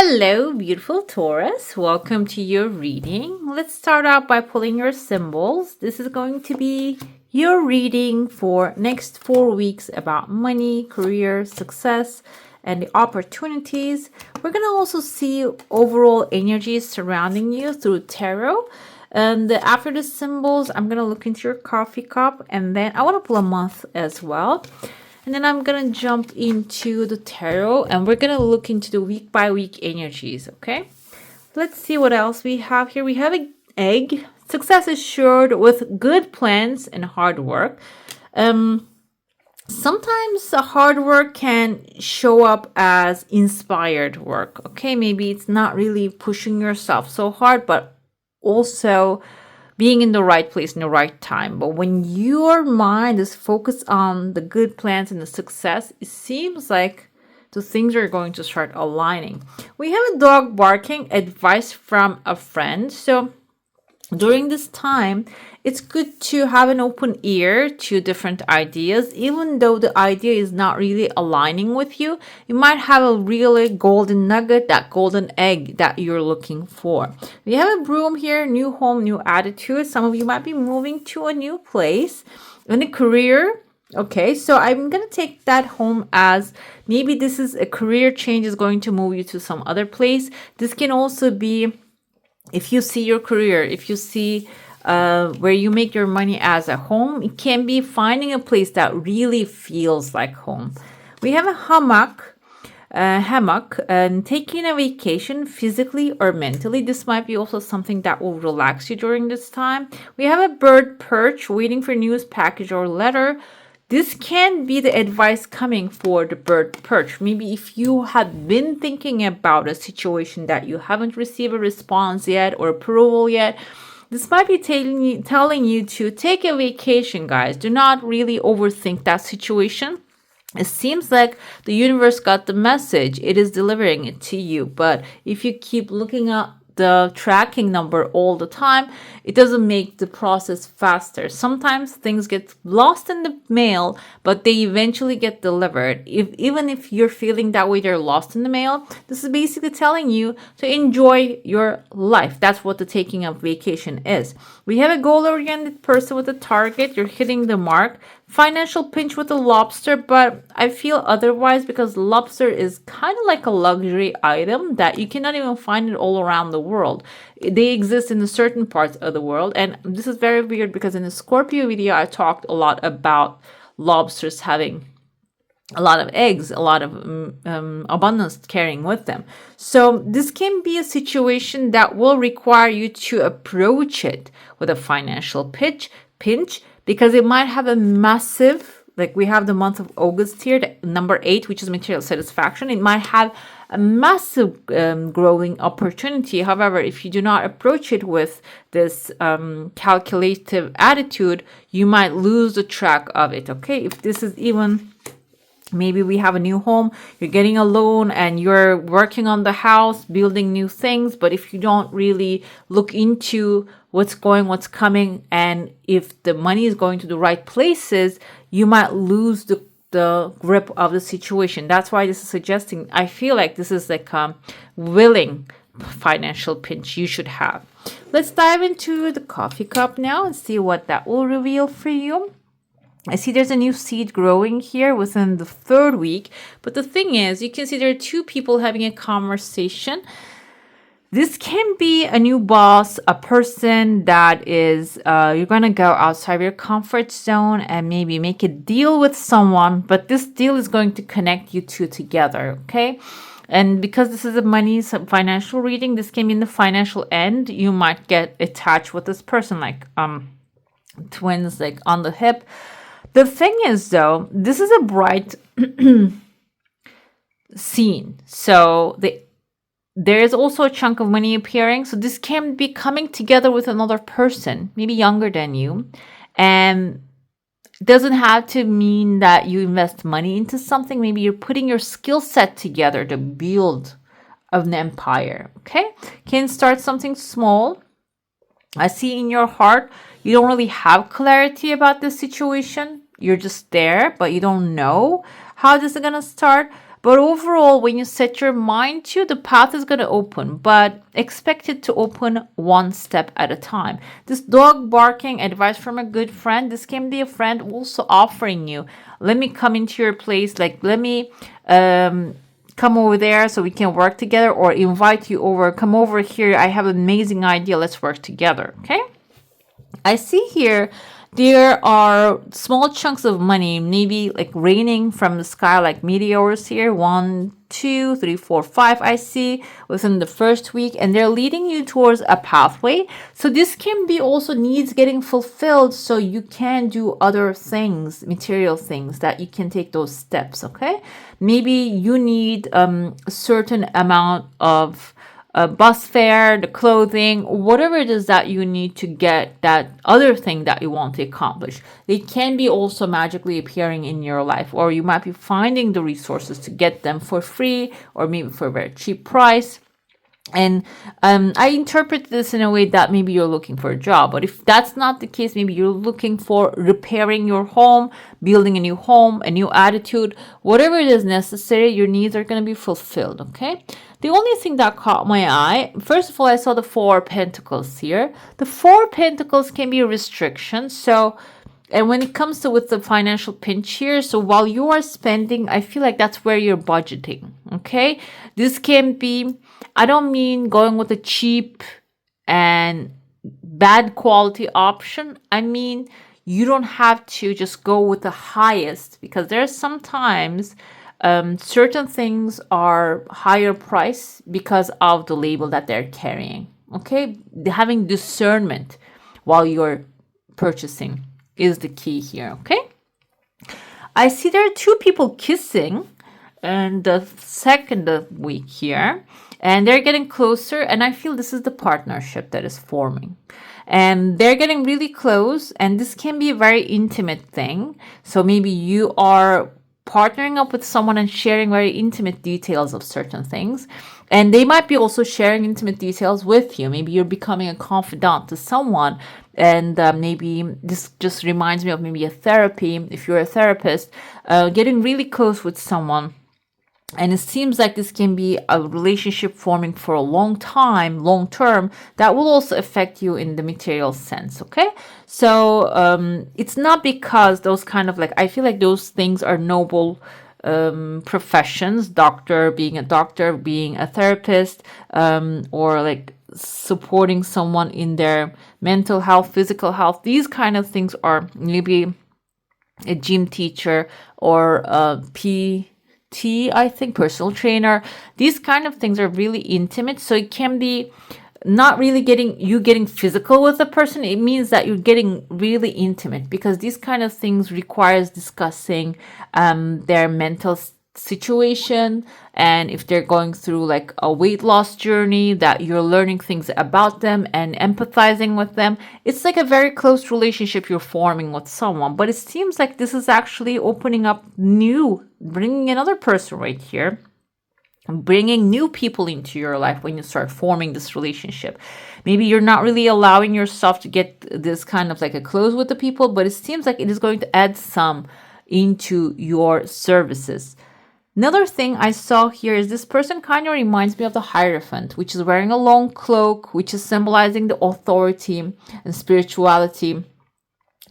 Hello, beautiful Taurus. Welcome to your reading. Let's start out by pulling your symbols. This is going to be your reading for next 4 weeks about money, career, success, and the opportunities. We're going to also see overall energies surrounding you through tarot. And after the symbols, I'm going to look into your coffee cup, and then I want to pull a month as well. And then I'm going to jump into the tarot, and we're going to look into the week by week energies, okay? Let's see what else we have here. We have an egg. Success is assured with good plans and hard work. Sometimes hard work can show up as inspired work, okay? Maybe it's not really pushing yourself so hard, but also being in the right place in the right time. But when your mind is focused on the good plans and the success, it seems like the things are going to start aligning. We have a dog barking, advice from a friend. So during this time, it's good to have an open ear to different ideas. Even though the idea is not really aligning with you, you might have a really golden nugget, that golden egg that you're looking for. We have a broom here, new home, new attitude. Some of you might be moving to a new place. In a career, okay, so I'm going to take that home as maybe this is a career change is going to move you to some other place. This can also be if you see your career, if you see where you make your money as a home, it can be finding a place that really feels like home. We have a hammock, and taking a vacation physically or mentally. This might be also something that will relax you during this time. We have a bird perch, waiting for news, package, or letter. This can be the advice coming for the bird perch. Maybe if you have been thinking about a situation that you haven't received a response yet or approval yet, this might be telling you to take a vacation, guys. Do not really overthink that situation. It seems like the universe got the message. It is delivering it to you. But if you keep looking at the tracking number all the time, it doesn't make the process faster. Sometimes things get lost in the mail, but they eventually get delivered. Even if you're feeling that way, they're lost in the mail, this is basically telling you to enjoy your life. That's what the taking of vacation is. We have a goal-oriented person with a target. You're hitting the mark. Financial pinch with a lobster, but I feel otherwise because lobster is kind of like a luxury item that you cannot even find it all around the world. They exist in certain parts of the world, and this is very weird because in the Scorpio video I talked a lot about lobsters having a lot of eggs, a lot of abundance carrying with them. So this can be a situation that will require you to approach it with a financial pinch, because it might have a massive, like we have the month of August here, the number 8, which is material satisfaction. It might have a massive growing opportunity. However, if you do not approach it with this calculative attitude, you might lose the track of it, okay? If this is even... Maybe we have a new home, you're getting a loan and you're working on the house, building new things. But if you don't really look into what's coming, and if the money is going to the right places, you might lose the grip of the situation. That's why this is suggesting, I feel like this is like a willing financial pinch you should have. Let's dive into the coffee cup now and see what that will reveal for you. I see there's a new seed growing here within the 3rd week. But the thing is, you can see there are 2 people having a conversation. This can be a new boss, a person that is, you're going to go outside your comfort zone and maybe make a deal with someone. But this deal is going to connect you two together, okay? And because this is a money financial reading, this can be in the financial end. You might get attached with this person, like twins, like on the hip. The thing is, though, this is a bright scene. So there is also a chunk of money appearing. So this can be coming together with another person, maybe younger than you. And it doesn't have to mean that you invest money into something. Maybe you're putting your skill set together to build an empire, okay? Can start something small. I see in your heart, you don't really have clarity about this situation. You're just there, but you don't know how this is going to start. But overall, when you set your mind to, the path is going to open, but expect it to open one step at a time. This dog barking, advice from a good friend, this can be a friend also offering you, let me come into your place, like let me come over there so we can work together, or invite you over, come over here, I have an amazing idea, let's work together. Okay, I see here there are small chunks of money, maybe like raining from the sky, like meteors here. 1, 2, 3, 4, 5, I see within the first week, and they're leading you towards a pathway. So this can be also needs getting fulfilled, so you can do other things, material things, that you can take those steps. Okay, maybe you need a certain amount of bus fare, the clothing, whatever it is that you need to get that other thing that you want to accomplish. They can be also magically appearing in your life, or you might be finding the resources to get them for free, or maybe for a very cheap price. And I interpret this in a way that maybe you're looking for a job, but if that's not the case, maybe you're looking for repairing your home, building a new home, a new attitude, whatever it is necessary, your needs are going to be fulfilled. Okay. The only thing that caught my eye, first of all, I saw the 4 Pentacles here. The 4 Pentacles can be a restriction. So, and when it comes to with the financial pinch here, so while you are spending, I feel like that's where you're budgeting. Okay. This can be, I don't mean going with a cheap and bad quality option. I mean, you don't have to just go with the highest, because there's sometimes certain things are higher price because of the label that they're carrying. Okay, having discernment while you're purchasing is the key here. Okay, I see there are 2 people kissing in the second week here, and they're getting closer, and I feel this is the partnership that is forming, and they're getting really close, and this can be a very intimate thing. So maybe you are partnering up with someone and sharing very intimate details of certain things, and they might be also sharing intimate details with you. Maybe you're becoming a confidant to someone, and maybe this just reminds me of maybe a therapy, if you're a therapist, getting really close with someone. And it seems like this can be a relationship forming for a long time, long term, that will also affect you in the material sense. Okay. So it's not because those kind of like, I feel like those things are noble professions, being a therapist, or like supporting someone in their mental health, physical health. These kind of things are maybe a gym teacher or a I think personal trainer. These kind of things are really intimate, so it can be not really getting physical with a person. It means that you're getting really intimate, because these kind of things requires discussing their mental situation, and if they're going through like a weight loss journey, that you're learning things about them and empathizing with them. It's like a very close relationship you're forming with someone, but it seems like this is actually opening up bringing another person right here, bringing new people into your life when you start forming this relationship. Maybe you're not really allowing yourself to get this kind of like a close with the people, but it seems like it is going to add some into your services. Another thing I saw here is this person kind of reminds me of the Hierophant, which is wearing a long cloak, which is symbolizing the authority and spirituality.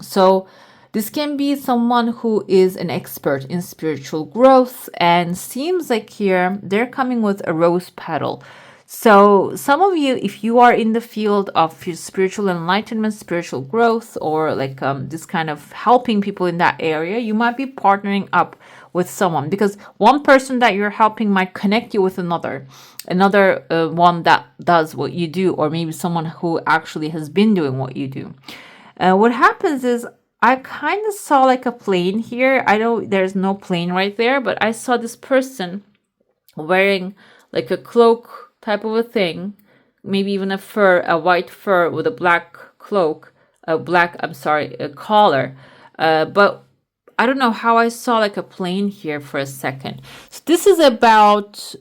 So this can be someone who is an expert in spiritual growth, and seems like here they're coming with a rose petal. So some of you, if you are in the field of spiritual enlightenment, spiritual growth, or like this kind of helping people in that area, you might be partnering up with someone, because one person that you're helping might connect you with another one that does what you do, or maybe someone who actually has been doing what you do. What happens is, I kind of saw like a plane here. I know there's no plane right there, but I saw this person wearing like a cloak type of a thing, maybe even a white fur with a black cloak, a collar. But I don't know how I saw like a plane here for a second. So this is about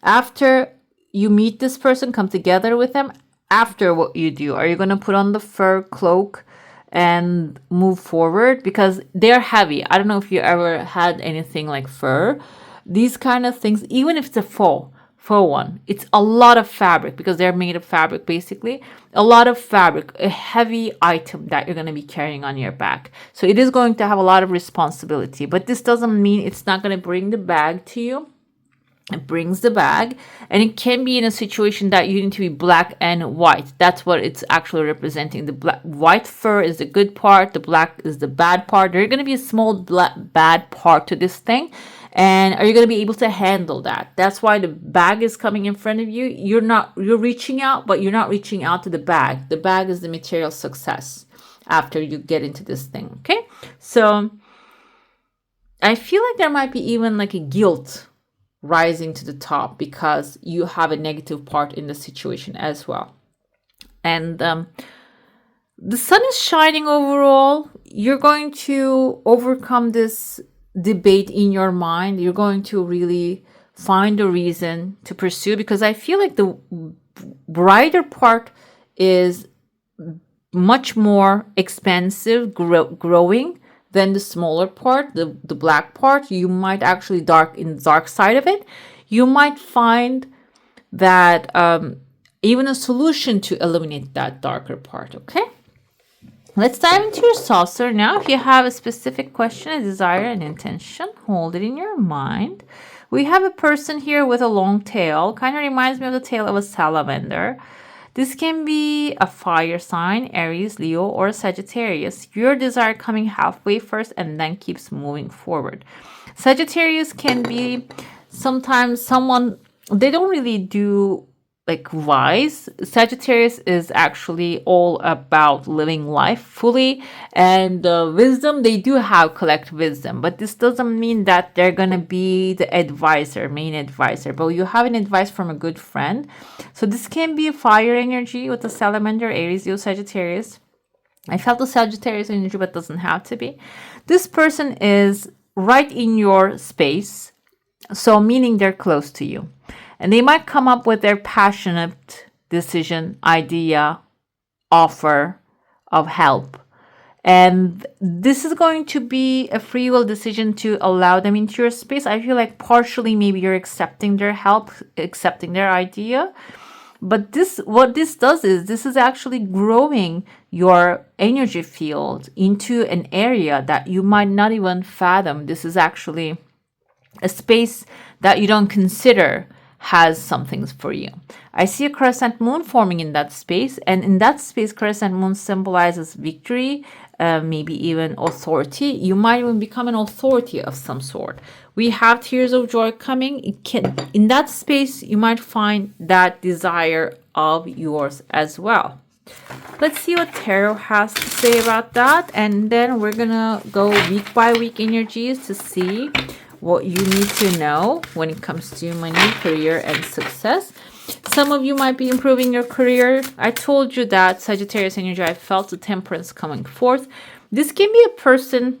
after you meet this person, come together with them, after what you do. Are you going to put on the fur cloak and move forward? Because they're heavy. I don't know if you ever had anything like fur. These kind of things, even if it's a faux one, it's a lot of fabric because they're made of fabric, basically. A lot of fabric, a heavy item that you're going to be carrying on your back. So it is going to have a lot of responsibility, but this doesn't mean it's not going to bring the bag to you. It brings the bag, and it can be in a situation that you need to be black and white. That's what it's actually representing. The white fur is the good part, the black is the bad part. There's going to be a small bad part to this thing. And are you going to be able to handle that? That's why the bag is coming in front of you. You're reaching out, but you're not reaching out to the bag. The bag is the material success after you get into this thing. Okay. So I feel like there might be even like a guilt rising to the top because you have a negative part in the situation as well. And the sun is shining overall. You're going to overcome this debate in your mind. You're going to really find a reason to pursue, because I feel like the brighter part is much more expansive, growing than the smaller part, the black part. You might actually in the dark side of it, you might find that even a solution to eliminate that darker part. Okay, let's dive into your saucer now. If you have a specific question, a desire, an intention, hold it in your mind. We have a person here with a long tail, kind of reminds me of the tail of a salamander. This can be a fire sign, Aries, Leo, or Sagittarius. Your desire coming halfway first and then keeps moving forward. Sagittarius can be sometimes someone, they don't really do like wise. Sagittarius is actually all about living life fully, and wisdom, they do have collect wisdom, but this doesn't mean that they're gonna be the main advisor, but you have an advice from a good friend. So this can be a fire energy with the salamander, Aries, Leo, Sagittarius. I felt the Sagittarius energy, but doesn't have to be. This person is right in your space, so meaning they're close to you. And they might come up with their passionate decision, idea, offer of help. And this is going to be a free will decision to allow them into your space. I feel like partially maybe you're accepting their help, accepting their idea. But what this does is this is actually growing your energy field into an area that you might not even fathom. This is actually a space that you don't consider has something for you. I see a crescent moon forming in that space, and in that space, crescent moon symbolizes victory, maybe even authority. You might even become an authority of some sort. We have tears of joy coming. In that space, you might find that desire of yours as well. Let's see what tarot has to say about that, and then we're gonna go week by week energies to see what you need to know when it comes to money, career, and success. Some of you might be improving your career. I told you that Sagittarius energy, I felt the temperance coming forth. This can be a person,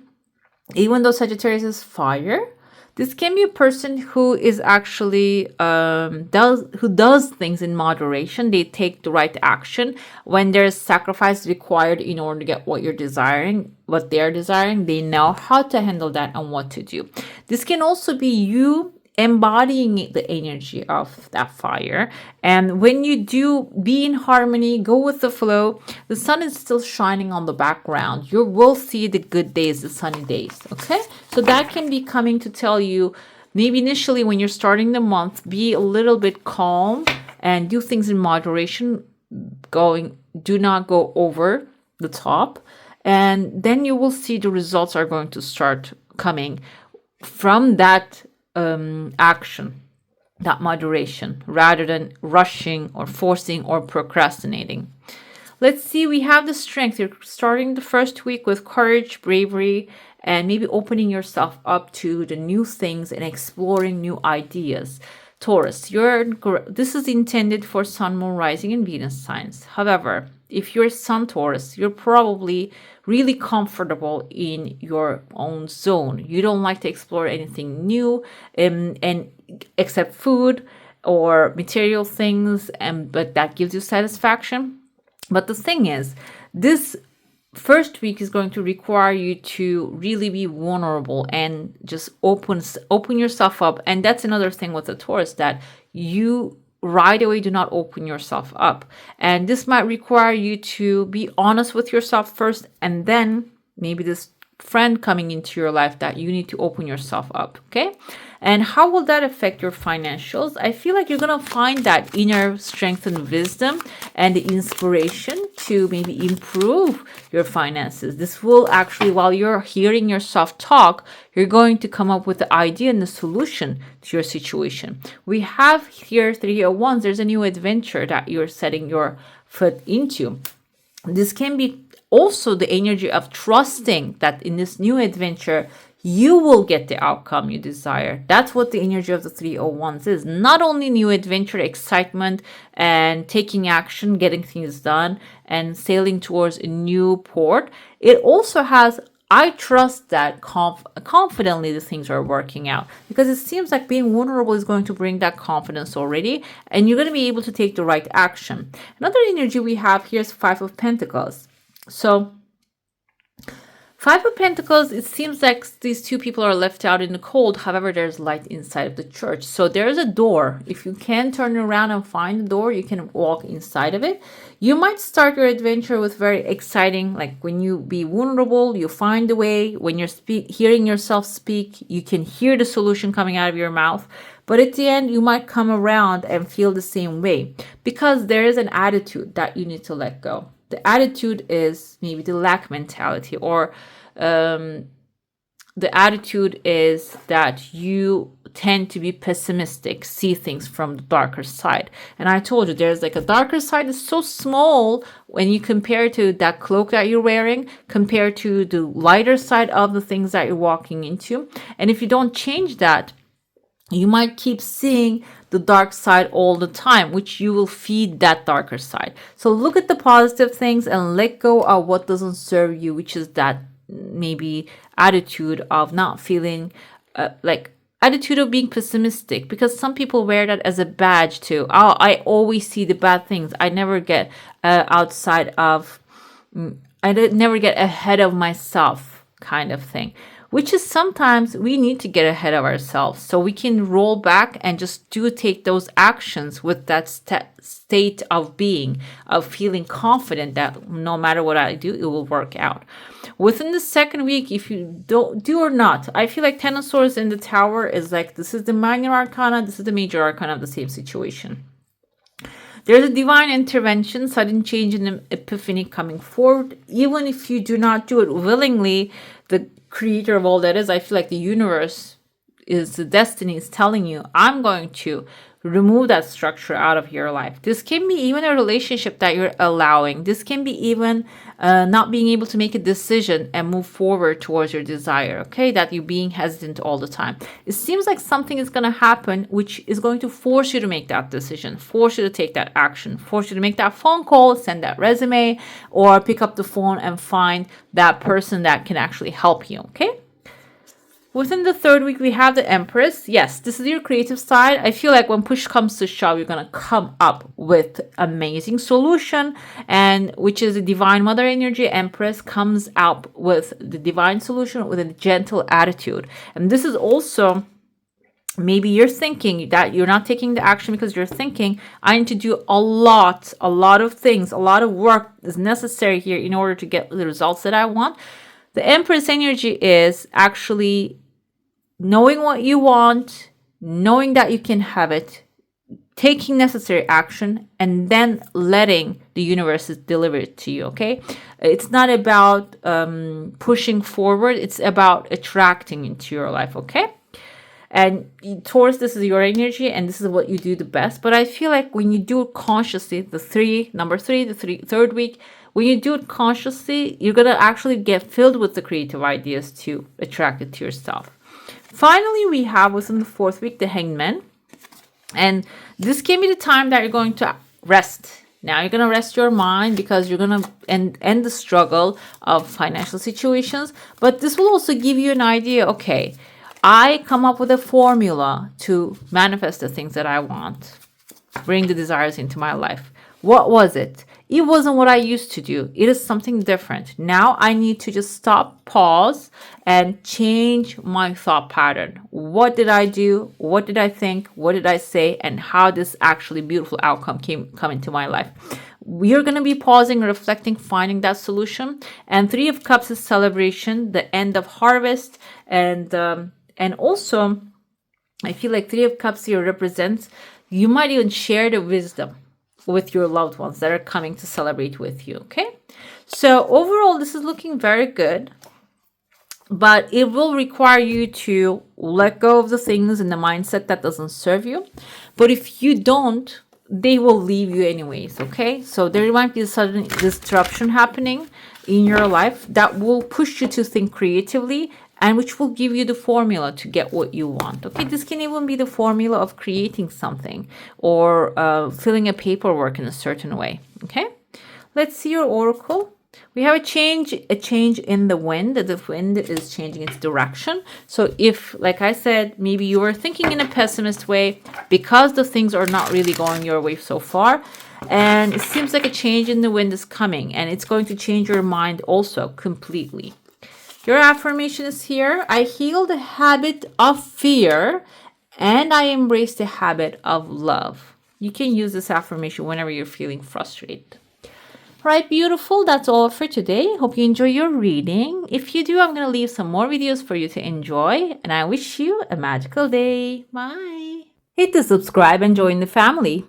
even though Sagittarius is fire, this can be a person who is actually does things in moderation. They take the right action when there's sacrifice required in order to get what you're desiring, what they're desiring. They know how to handle that and what to do. This can also be you embodying the energy of that fire. And when you do be in harmony, go with the flow, the sun is still shining on the background. You will see the good days, the sunny days. Okay, so that can be coming to tell you, maybe initially when you're starting the month, be a little bit calm and do things in moderation. Do not go over the top, and then you will see the results are going to start coming from that action, that moderation, rather than rushing or forcing or procrastinating. Let's see, we have the strength. You're starting the first week with courage, bravery, and maybe opening yourself up to the new things and exploring new ideas. Taurus, this is intended for Sun, Moon, Rising, and Venus signs. However, if you're Sun Taurus, you're probably really comfortable in your own zone. You don't like to explore anything new, and except food or material things, but that gives you satisfaction. But the thing is, this first week is going to require you to really be vulnerable and just open yourself up. And that's another thing with the Taurus, that you right away do not open yourself up. And this might require you to be honest with yourself first, and then maybe this friend coming into your life that you need to open yourself up. Okay. And how will that affect your financials? I feel like you're going to find that inner strength and wisdom and the inspiration to maybe improve your finances. This will actually, while you're hearing yourself talk, you're going to come up with the idea and the solution to your situation. We have here 301s. There's a new adventure that you're setting your foot into. This can be also the energy of trusting that in this new adventure, you will get the outcome you desire. That's what the energy of the 301s is. Not only new adventure, excitement, and taking action, getting things done, and sailing towards a new port. It also has, I trust that confidently the things are working out, because it seems like being vulnerable is going to bring that confidence already, and you're going to be able to take the right action. Another energy we have here is 5 of Pentacles. So 5 of Pentacles, it seems like these two people are left out in the cold. However, there's light inside of the church. So there's a door. If you can turn around and find the door, you can walk inside of it. You might start your adventure with very exciting, like when you be vulnerable, you find the way. When you're hearing yourself speak, you can hear the solution coming out of your mouth. But at the end, you might come around and feel the same way, because there is an attitude that you need to let go. The attitude is maybe the lack mentality, or the attitude is that you tend to be pessimistic, see things from the darker side. And I told you, there's like a darker side that's so small when you compare to that cloak that you're wearing, compared to the lighter side of the things that you're walking into. And if you don't change that, you might keep seeing the dark side all the time, which you will feed that darker side. So look at the positive things and let go of what doesn't serve you, which is that maybe attitude of not feeling attitude of being pessimistic, because some people wear that as a badge too. Oh, I always see the bad things. I never get outside of, I never get ahead of myself kind of thing. Which is sometimes we need to get ahead of ourselves so we can roll back and just take those actions with that state of being, of feeling confident that no matter what I do, it will work out. Within the second week, if you don't do or not, I feel like Ten of Swords in the Tower is like, this is the minor arcana, this is the major arcana of the same situation. There's a divine intervention, sudden change in the epiphany coming forward. Even if you do not do it willingly, the creator of all that is, I feel like the universe is, the destiny is telling you, I'm going to remove that structure out of your life. This can be even a relationship that you're allowing. This can be even not being able to make a decision and move forward towards your desire, okay? That you're being hesitant all the time. It seems like something is going to happen which is going to force you to make that decision, force you to take that action, force you to make that phone call, send that resume, or pick up the phone and find that person that can actually help you, okay? Within the third week, we have the Empress. Yes, this is your creative side. I feel like when push comes to shove, you're going to come up with amazing solution, and which is the Divine Mother energy. Empress comes out with the divine solution with a gentle attitude. And this is also, maybe you're thinking that you're not taking the action because you're thinking, I need to do a lot of things, a lot of work is necessary here in order to get the results that I want. The Empress energy is actually knowing what you want, knowing that you can have it, taking necessary action, and then letting the universe deliver it to you, okay? It's not about pushing forward. It's about attracting into your life, okay? And Taurus, this is your energy, and this is what you do the best. But I feel like when you do it consciously, the third week, when you do it consciously, you're going to actually get filled with the creative ideas to attract it to yourself. Finally, we have within the fourth week, the Hanged Man. And this can be the time that you're going to rest. Now you're going to rest your mind because you're going to end the struggle of financial situations. But this will also give you an idea, okay, I come up with a formula to manifest the things that I want, bring the desires into my life. What was it? it wasn't what I used to do. It is something different. Now I need to just stop, pause, and change my thought pattern. What did I do? What did I think? What did I say? And how this actually beautiful outcome come into my life. We're going to be pausing, reflecting, finding that solution. And Three of Cups is celebration, the end of harvest, and also I feel like Three of Cups here represents, you might even share the wisdom with your loved ones that are coming to celebrate with you. Okay, so overall this is looking very good, but it will require you to let go of the things in the mindset that doesn't serve you. But if you don't, they will leave you anyways. Okay, so there might be a sudden disruption happening in your life that will push you to think creatively, and which will give you the formula to get what you want. Okay, this can even be the formula of creating something or filling a paperwork in a certain way. Okay, let's see your oracle. We have a change in the wind. The wind is changing its direction. So if, like I said, maybe you were thinking in a pessimist way because the things are not really going your way so far, and it seems like a change in the wind is coming, and it's going to change your mind also completely. Your affirmation is here. I heal the habit of fear and I embrace the habit of love. You can use this affirmation whenever you're feeling frustrated. Right, beautiful. That's all for today. Hope you enjoy your reading. If you do, I'm going to leave some more videos for you to enjoy. And I wish you a magical day. Bye. Hit the subscribe and join the family.